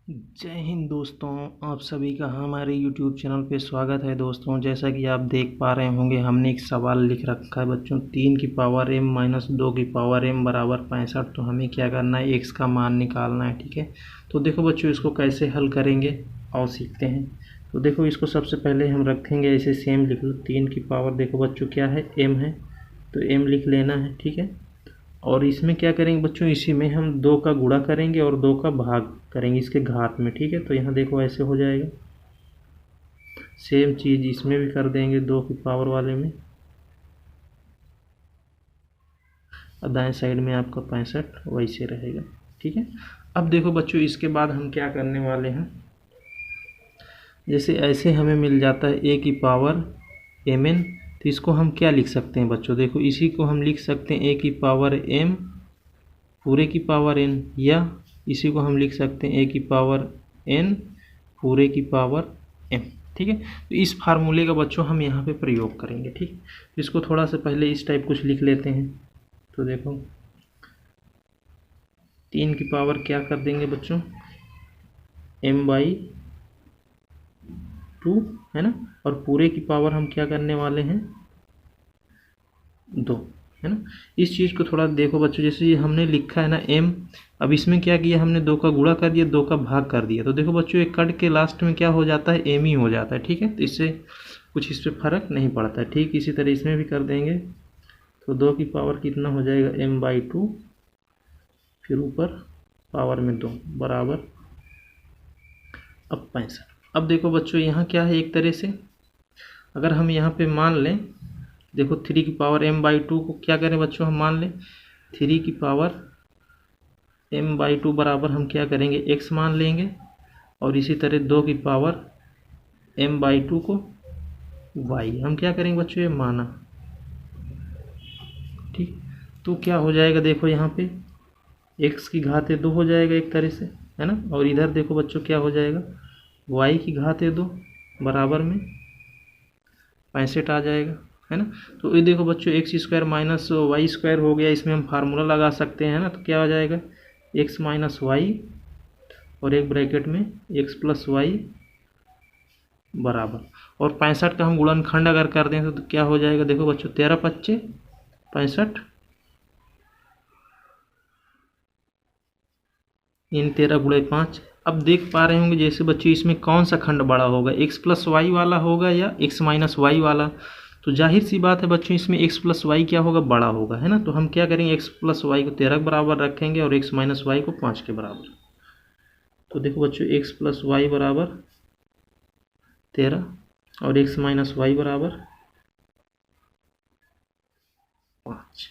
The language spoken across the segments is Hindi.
जय हिंद दोस्तों। आप सभी का हमारे YouTube चैनल पे स्वागत है। दोस्तों, जैसा कि आप देख पा रहे होंगे, हमने एक सवाल लिख रखा है बच्चों, 3 की पावर m माइनस 2 की पावर m बराबर 65। तो हमें क्या करना है, x का मान निकालना है। ठीक है, तो देखो बच्चों, इसको कैसे हल करेंगे आओ सीखते हैं। तो देखो, इसको सबसे पहले हम रखेंगे ऐसे सेम लिख लो। 3 की पावर देखो बच्चों क्या है, m है, तो m लिख लेना है। ठीक है, और इसमें क्या करेंगे बच्चों, इसी में हम 2 का गुणा करेंगे और 2 का भाग करेंगे इसके घात में। ठीक है, तो यहाँ देखो ऐसे हो जाएगा। सेम चीज़ इसमें भी कर देंगे 2 की पावर वाले में, और दाएं साइड में आपका 65 वैसे रहेगा। ठीक है, अब देखो बच्चों, इसके बाद हम क्या करने वाले हैं, जैसे ऐसे हमें मिल जाता है a की पावर mn, तो इसको हम क्या लिख सकते हैं बच्चों, देखो इसी को हम लिख सकते हैं a की पावर m पूरे की पावर n, या इसी को हम लिख सकते हैं a की पावर n पूरे की पावर m। ठीक है, तो इस फार्मूले का बच्चों हम यहाँ पे प्रयोग करेंगे। ठीक, इसको थोड़ा सा पहले इस टाइप कुछ लिख लेते हैं। तो देखो 3 की पावर क्या कर देंगे बच्चों, m/2 है ना, और पूरे की पावर हम क्या करने वाले हैं, 2 है ना। इस चीज़ को थोड़ा देखो बच्चों, जैसे ये हमने लिखा है ना m, अब इसमें क्या किया हमने, 2 का गुणा कर दिया, 2 का भाग कर दिया। तो देखो बच्चों, एक कट के लास्ट में क्या हो जाता है, m ही हो जाता है। ठीक है, तो इससे कुछ इस पर फर्क नहीं पड़ता है। ठीक, इसी तरह इसमें भी कर देंगे। तो 2 की पावर कितना हो जाएगा, m/2, फिर ऊपर पावर में 2 बराबर अब 65। अब देखो बच्चों, यहाँ क्या है, एक तरह से अगर हम यहाँ पे मान लें, देखो 3 की पावर m/2 को क्या करें बच्चों, हम मान लें 3 की पावर m/2 बराबर हम क्या करेंगे, x मान लेंगे, और इसी तरह 2 की पावर m/2 को y हम क्या करेंगे बच्चों, ये माना। ठीक, तो क्या हो जाएगा, देखो यहाँ पे x की घात 2 हो जाएगा एक तरह से, है ना, और इधर देखो बच्चों क्या हो जाएगा, y की घात 2 बराबर में 65 आ जाएगा, है ना। तो ये देखो बच्चों, x² माइनस y² हो गया, इसमें हम फार्मूला लगा सकते हैं ना। तो क्या हो जाएगा, x माइनस वाई और एक ब्रैकेट में x प्लस वाई बराबर, और 65 का हम गुणनखंड अगर कर दें तो क्या हो जाएगा, देखो बच्चों 13×5 = 65, इन 13×5। अब देख पा रहे होंगे जैसे बच्चों, इसमें कौन सा खंड बड़ा होगा, x प्लस वाई वाला होगा या x माइनस वाई वाला। तो जाहिर सी बात है बच्चों, इसमें x प्लस वाई क्या होगा, बड़ा होगा, है ना। तो हम क्या करेंगे, x प्लस वाई को 13 के बराबर रखेंगे और x माइनस वाई को 5 के बराबर। तो देखो बच्चों, x प्लस वाई बराबर 13 और x माइनस वाई बराबर 5।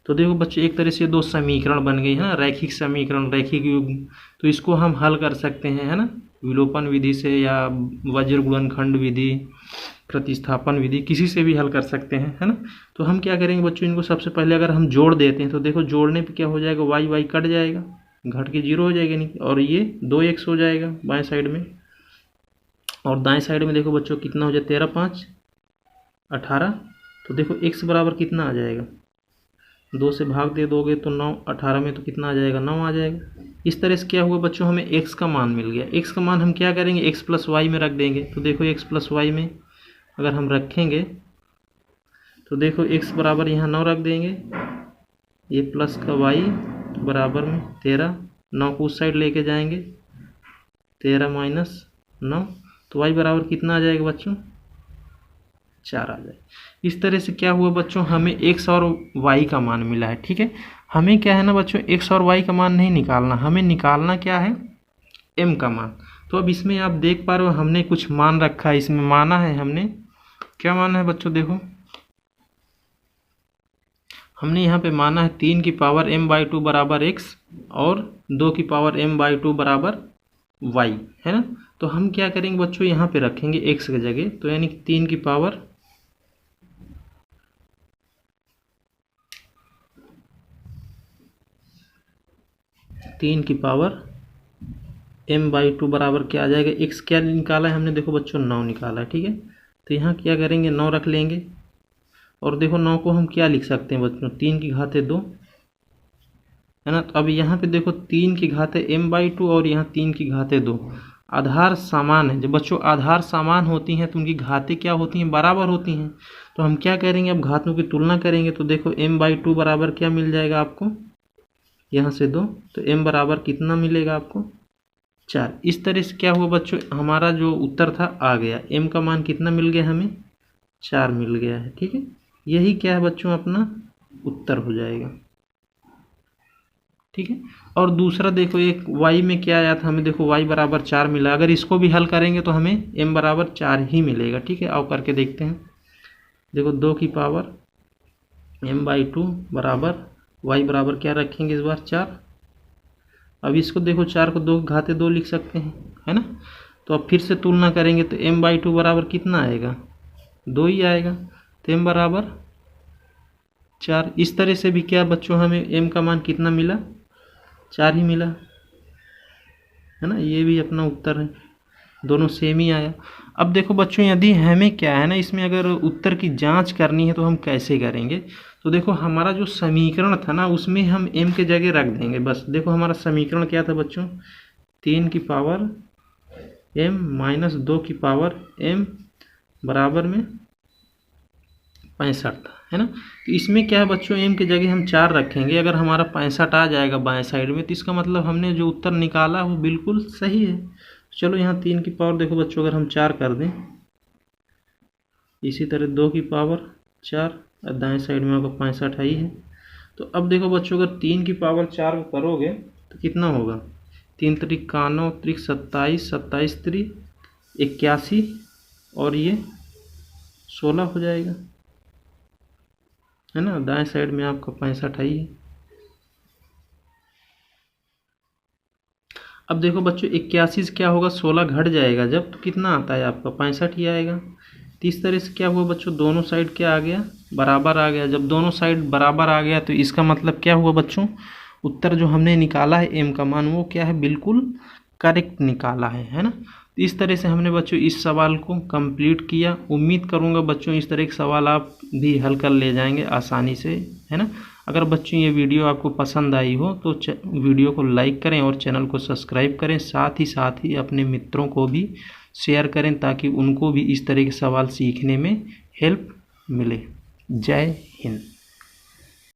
तो देखो बच्चों, एक तरह से 2 समीकरण बन गई है ना, रैखिक समीकरण, रैखिक युग्म। तो इसको हम हल कर सकते हैं, है ना, विलोपन विधि से या वज्र गुणनखंड विधि, प्रतिस्थापन विधि, किसी से भी हल कर सकते हैं, है ना। तो हम क्या करेंगे बच्चों, इनको सबसे पहले अगर हम जोड़ देते हैं तो देखो जोड़ने पे क्या हो जाएगा, वाई वाई कट जाएगा, घट के 0 हो जाएगा, नहीं, और ये 2x हो जाएगा बाएं साइड में, और दाएं साइड में देखो बच्चों कितना हो जाए, 13×5 = 18। तो देखो x बराबर कितना आ जाएगा, 2 से भाग दे दोगे तो 9, 18 में तो कितना आ जाएगा, 9 आ जाएगा। इस तरह से क्या हुआ बच्चों, हमें x का मान मिल गया। x का मान हम क्या करेंगे, x प्लस वाई में रख देंगे। तो देखो x प्लस वाई में अगर हम रखेंगे तो देखो x बराबर यहाँ 9 रख देंगे, ये प्लस का y बराबर में 13, 9 को उस साइड लेके जाएंगे, 13 माइनस 9, तो y बराबर कितना आ जाएगा बच्चों, 4 आ जाए। इस तरह से क्या हुआ बच्चों, हमें x और y का मान मिला है। ठीक है, हमें क्या है ना बच्चों, x और y का मान नहीं निकालना, हमें निकालना क्या है, m का मान। तो अब इसमें आप देख पा रहे हो, हमने कुछ मान रखा है, इसमें माना है हमने, क्या माना है बच्चों, देखो हमने यहाँ पे माना है 3 की पावर m/2 बराबर x और 2 की पावर m/2 बराबर y, है ना। तो हम क्या करेंगे बच्चों, यहाँ पे रखेंगे x की जगह, तो यानी 3 की पावर m/2 बराबर क्या आ जाएगा, x क्या निकाला है हमने, देखो बच्चों 9 निकाला है। ठीक है, तो यहाँ क्या करेंगे, 9 रख लेंगे, और देखो 9 को हम क्या लिख सकते हैं बच्चों, 3 की घात 2, है ना। तो अब यहाँ पे देखो 3 की घाते m/2 और यहाँ 3 की घाते 2, आधार समान है। जब बच्चों आधार समान होती हैं तो उनकी घातें क्या होती हैं, बराबर होती हैं। तो हम क्या करेंगे, अब घातों की तुलना करेंगे। तो देखो m/2 बराबर क्या मिल जाएगा आपको, यहाँ से 2, तो m बराबर कितना मिलेगा आपको, 4। इस तरह से क्या हुआ बच्चों, हमारा जो उत्तर था आ गया, m का मान कितना मिल गया हमें, 4 मिल गया है। ठीक है, यही क्या है बच्चों अपना उत्तर हो जाएगा। ठीक है, और दूसरा देखो एक y में क्या आया था हमें, देखो y बराबर 4 मिला। अगर इसको भी हल करेंगे तो हमें m बराबर 4 ही मिलेगा। ठीक है, आओ करके देखते हैं। देखो 2 की पावर m/2 बराबर y बराबर क्या रखेंगे इस बार, 4। अब इसको देखो 4 को 2 घाते 2 लिख सकते हैं, है ना। तो अब फिर से तुलना करेंगे तो m/2 बराबर कितना आएगा, 2 ही आएगा। तो m बराबर 4। इस तरह से भी क्या बच्चों हमें m का मान कितना मिला, 4 ही मिला, है ना। ये भी अपना उत्तर है, दोनों सेम ही आया। अब देखो बच्चों यदि हमें क्या है ना, इसमें अगर उत्तर की जांच करनी है तो हम कैसे करेंगे। तो देखो हमारा जो समीकरण था ना उसमें हम m के जगह रख देंगे बस। देखो हमारा समीकरण क्या था बच्चों, 3 की पावर m माइनस 2 की पावर m बराबर में 65 था, है ना। तो इसमें क्या है बच्चों, m के जगह हम 4 रखेंगे। अगर हमारा 65 आ जाएगा बाएं साइड में तो इसका मतलब हमने जो उत्तर निकाला वो बिल्कुल सही है। चलो यहाँ 3 की पावर देखो बच्चों अगर हम 4 कर दें, इसी तरह 2 की पावर 4, दाएं साइड में आपका 65 ही है। तो अब देखो बच्चों अगर 3 की पावर 4 को करोगे तो कितना होगा, 3 त्रिक 91, त्रिक 27, 27 त्रिक 81 और ये 16 हो जाएगा, है ना। दाएं साइड में आपका 65 ही है। अब देखो बच्चों 81 से क्या होगा, 16 घट जाएगा जब, तो कितना आता है आपका 65 ही आएगा। तो इस तरह से क्या हुआ बच्चों, दोनों साइड क्या आ गया, बराबर आ गया। जब दोनों साइड बराबर आ गया तो इसका मतलब क्या हुआ बच्चों, उत्तर जो हमने निकाला है m का मान वो क्या है, बिल्कुल करेक्ट निकाला है ना। तो इस तरह से हमने बच्चों इस सवाल को कंप्लीट किया। उम्मीद करूंगा बच्चों इस तरह के सवाल आप भी हल कर ले जाएंगे आसानी से, है ना। अगर बच्चों ये वीडियो आपको पसंद आई हो तो वीडियो को लाइक करें और चैनल को सब्सक्राइब करें। साथ ही अपने मित्रों को भी शेयर करें ताकि उनको भी इस तरह के सवाल सीखने में हेल्प मिले। जय हिंद।